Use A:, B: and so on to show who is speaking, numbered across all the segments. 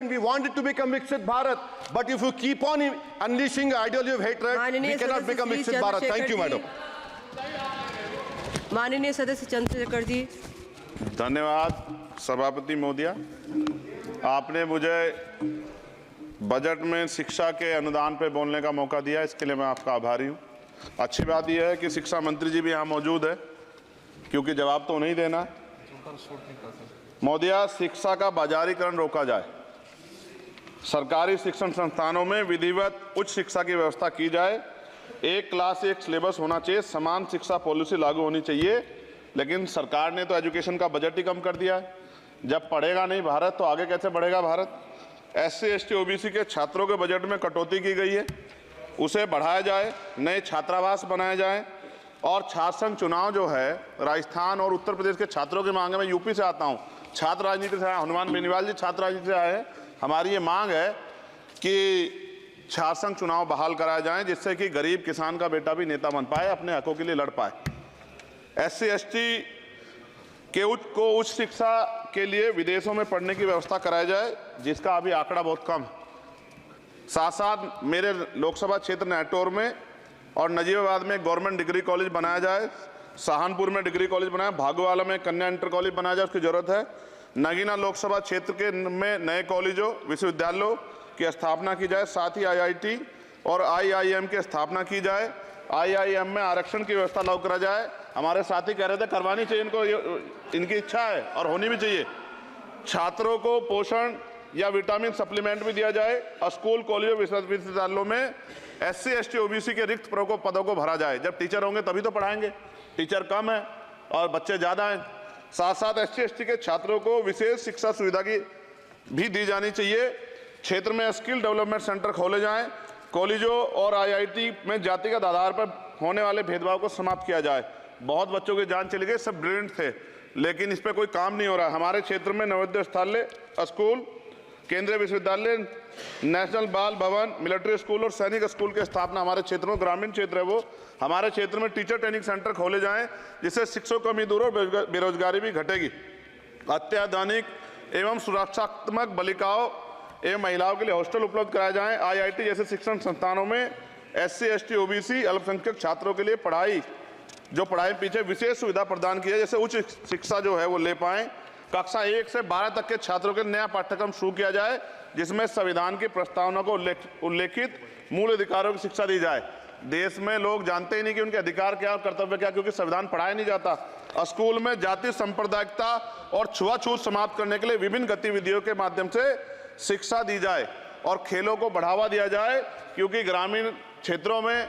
A: and we want it to become Viksit Bharat. But if you keep on unleashing ideology of hatred, we cannot become Viksit Bharat. Thank you, madam.
B: माननीय सदस्य चंद्रशेखर जी।
C: धन्यवाद सभापति महोदया। आपने मुझे budget में शिक्षा के अनुदान पे बोलने का मौका दिया, इसके लिए मैं आपका आभारी हूँ। अच्छी बात यह है कि शिक्षा मंत्री जी भी यहाँ मौजूद है, क्योंकि जवाब तो नहीं देना। महोदया, शिक्षा का बाजारीकरण रोका जाए, सरकारी शिक्षण संस्थानों में विधिवत उच्च शिक्षा की व्यवस्था की जाए, एक क्लास एक सिलेबस होना चाहिए, समान शिक्षा पॉलिसी लागू होनी चाहिए। लेकिन सरकार ने तो एजुकेशन का बजट ही कम कर दिया है। जब पढ़ेगा नहीं भारत तो आगे कैसे बढ़ेगा भारत? SC ST OBC के छात्रों के बजट में कटौती की गई है, उसे बढ़ाया जाए, नए छात्रावास बनाए जाए और छात्र संघ चुनाव जो है राजस्थान और उत्तर प्रदेश के छात्रों की मांग है। मैं यूपी से आता हूँ, छात्र राजनीति से आया, हनुमान बेनीवाल जी छात्र राजनीति से आए हैं। हमारी ये मांग है कि छात्र संघ चुनाव बहाल कराए जाएं, जिससे कि गरीब किसान का बेटा भी नेता बन पाए, अपने हकों के लिए लड़ पाए। SC ST के उच्च शिक्षा के लिए विदेशों में पढ़ने की व्यवस्था कराई जाए, जिसका अभी आंकड़ा बहुत कम है। साथ साथ मेरे लोकसभा क्षेत्र नैटौर में और नजीबाबाद में गवर्नमेंट डिग्री कॉलेज बनाया जाए, सहारनपुर में डिग्री कॉलेज बनाया, भागोवाला में कन्या इंटर कॉलेज बनाया जाए, उसकी जरूरत है। नगीना लोकसभा क्षेत्र के में नए कॉलेजों विश्वविद्यालयों की स्थापना की जाए, साथ ही IIT और IIM की स्थापना की जाए। IIM में आरक्षण की व्यवस्था लागू करा जाए। हमारे साथी कह रहे थे करवानी चाहिए इनको, इनकी इच्छा है और होनी भी चाहिए। छात्रों को पोषण या विटामिन सप्लीमेंट भी दिया जाए और स्कूल कॉलेजों विश्वविद्यालयों में SC ST OBC के रिक्त पदों को भरा जाए। जब टीचर होंगे तभी तो पढ़ाएंगे, टीचर कम है और बच्चे ज़्यादा हैं। साथ साथ SC ST के छात्रों को विशेष शिक्षा सुविधा की भी दी जानी चाहिए। क्षेत्र में स्किल डेवलपमेंट सेंटर खोले जाएं, कॉलेजों और IIT में जातिगत आधार पर होने वाले भेदभाव को समाप्त किया जाए। बहुत बच्चों की जान चली गई, सब ब्रिलियंट थे, लेकिन इस पर कोई काम नहीं हो रहा। हमारे क्षेत्र में नवोदय विद्यालय स्कूल, केंद्रीय विश्वविद्यालय, नेशनल बाल भवन, मिलिट्री स्कूल और सैनिक स्कूल की स्थापना हमारे क्षेत्र में, ग्रामीण क्षेत्र है वो, हमारे क्षेत्र में टीचर ट्रेनिंग सेंटर खोले जाएं, जिससे शिक्षकों की कमी दूर और बेरोजगारी भी घटेगी। अत्याधुनिक एवं सुरक्षात्मक बालिकाओं एवं महिलाओं के लिए हॉस्टल उपलब्ध कराए जाएं। IIT जैसे शिक्षण संस्थानों में SC ST OBC अल्पसंख्यक छात्रों के लिए पढ़ाई पीछे विशेष सुविधा प्रदान की है, जैसे उच्च शिक्षा जो है वो ले पाएं। कक्षा 1 से 12 तक के छात्रों के नया पाठ्यक्रम शुरू किया जाए, जिसमें संविधान की प्रस्तावना को उल्लेखित मूल अधिकारों की शिक्षा दी जाए। देश में लोग जानते ही नहीं कि उनके अधिकार क्या और कर्तव्य क्या, क्योंकि संविधान पढ़ाया नहीं जाता। स्कूल में जाति सांप्रदायिकता और छुआछूत समाप्त करने के लिए विभिन्न गतिविधियों के माध्यम से शिक्षा दी जाए और खेलों को बढ़ावा दिया जाए, क्योंकि ग्रामीण क्षेत्रों में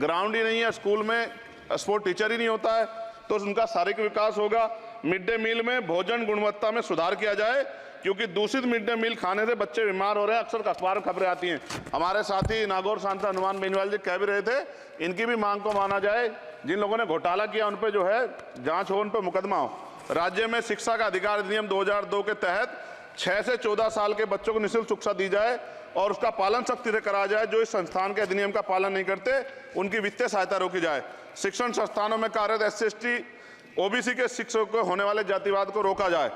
C: ग्राउंड ही नहीं है, स्कूल में स्पोर्ट टीचर ही नहीं होता है, तो उनका शारीरिक विकास होगा। मिड डे मील में भोजन गुणवत्ता में सुधार किया जाए, क्योंकि दूषित मिड डे मील खाने से बच्चे बीमार हो रहे हैं, अक्सर अखबार में खबरें आती हैं। हमारे साथी नागौर सांसद हनुमान बेनीवाल जी कह भी रहे थे, इनकी भी मांग को माना जाए। जिन लोगों ने घोटाला किया उन पर जो है जांच हो, उन पर मुकदमा हो। राज्य में शिक्षा का अधिकार अधिनियम 2002 के तहत 6 से 14 साल के बच्चों को निःशुल्क शिक्षा दी जाए और उसका पालन सख्ती से कराया जाए। जो इस संस्थान के अधिनियम का पालन नहीं करते उनकी वित्तीय सहायता रोकी जाए। शिक्षण संस्थानों में कार्यरत SC ST OBC के शिक्षकों को होने वाले जातिवाद को रोका जाए।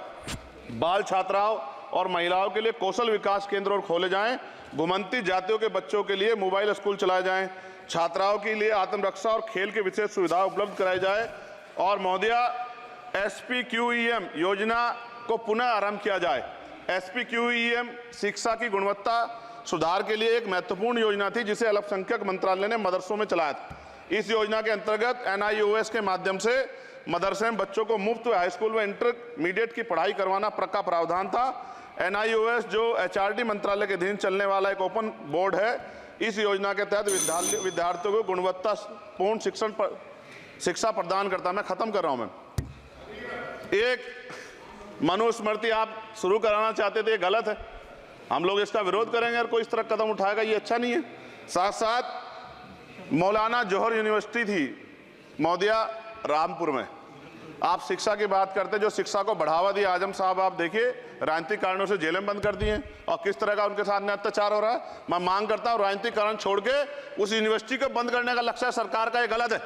C: बाल छात्राओं और महिलाओं के लिए कौशल विकास केंद्र खोले जाएं। घुमंती जातियों के बच्चों के लिए मोबाइल स्कूल चलाए जाएं। छात्राओं के लिए आत्मरक्षा और खेल की विशेष सुविधा उपलब्ध कराई जाए। और महोदया, SPQEM योजना को पुनः आरंभ किया जाए। SPQEM शिक्षा की गुणवत्ता सुधार के लिए एक महत्वपूर्ण योजना थी, जिसे अल्पसंख्यक मंत्रालय ने मदरसों में चलाया था। इस योजना के अंतर्गत NIOS के माध्यम से मदरसे में बच्चों को मुफ्त हाई स्कूल व इंटरमीडिएट की पढ़ाई करवाना का प्रावधान था। NIOS जो HRD मंत्रालय के अधीन चलने वाला एक ओपन बोर्ड है, इस योजना के तहत विद्यार्थियों को गुणवत्तापूर्ण शिक्षा प्रदान करता है। मैं खत्म कर रहा हूं। मैं एक मनुस्मृति आप शुरू कराना चाहते थे, ये गलत है, हम लोग इसका विरोध करेंगे और कोई इस तरह कदम उठाएगा, ये अच्छा नहीं है। साथ साथ मौलाना जौहर यूनिवर्सिटी थी महोदया रामपुर में, आप शिक्षा की बात करते, जो शिक्षा को बढ़ावा दिया आजम साहब, आप देखिए राजनीतिक कारणों से जेलें बंद कर दी हैं और किस तरह का उनके साथ में अत्याचार हो रहा है। मैं मांग करता हूं राजनीतिक कारण छोड़ के उस यूनिवर्सिटी को बंद करने का लक्ष्य सरकार का, ये गलत है,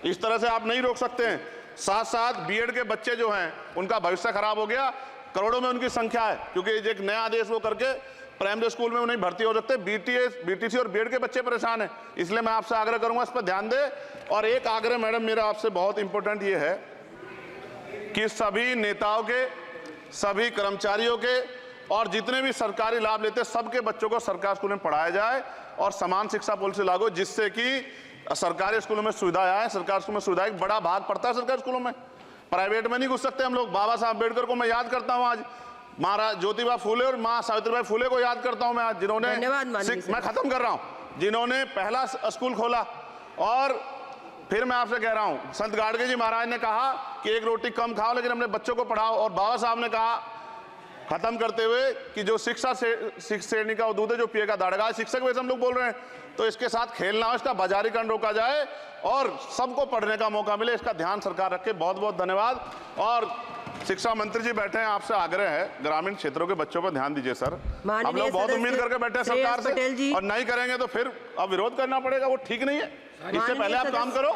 C: इस तरह से आप नहीं रोक सकते हैं। साथ साथ बीएड के बच्चे जो हैं उनका भविष्य खराब हो गया, करोड़ों में उनकी संख्या है, क्योंकि एक नया आदेश वो करके प्राइमरी स्कूल में वो नहीं भर्ती हो सकते। बीटीसी और बीएड के बच्चे परेशान हैं। इसलिए मैं आपसे आग्रह करूंगा इस पर ध्यान दे। और एक आग्रह मैडम मेरा आपसे बहुत इंपॉर्टेंट ये है कि सभी नेताओं के, सभी कर्मचारियों के और जितने भी सरकारी लाभ लेते हैं सबके बच्चों को सरकारी स्कूल में पढ़ाया जाए और समान शिक्षा पॉलिसी लागू, जिससे कि सरकारी स्कूलों में सुविधाएं आए। सरकारी स्कूल में सुविधाएं एक बड़ा भाग पड़ता है सरकारी स्कूलों में, प्राइवेट में नहीं घुस सकते हम लोग। बाबा साहब अम्बेडकर को मैं याद करता हूं, आज महाराज ज्योतिबा फूले और मां सावित्रीबाई फूले को याद करता हूं मैं आज, जिन्होंने, मैं खत्म कर रहा हूं, जिन्होंने पहला स्कूल खोला। और फिर मैं आपसे कह रहा हूं, संत गाडगे जी महाराज ने कहा कि एक रोटी कम खाओ लेकिन अपने बच्चों को पढ़ाओ। और बाबा साहब ने कहा खत्म करते हुए कि जो शिक्षा श्रेणी का दूध है जो पिएगा दाड़ेगा। शिक्षक वैसे हम लोग बोल रहे हैं, तो इसके साथ खेलना हो, इसका बाजारीकरण रोका जाए और सबको पढ़ने का मौका मिले, इसका ध्यान सरकार रखे। बहुत बहुत धन्यवाद। और शिक्षा मंत्री जी बैठे हैं, आपसे आग्रह है ग्रामीण क्षेत्रों के बच्चों पर ध्यान दीजिए सर। हम लोग बहुत उम्मीद करके बैठे हैं सरकार से, और नहीं करेंगे तो फिर अब विरोध करना पड़ेगा, वो ठीक नहीं है। इससे पहले आप काम करो।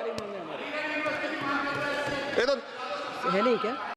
C: ये तो
B: है नहीं क्या?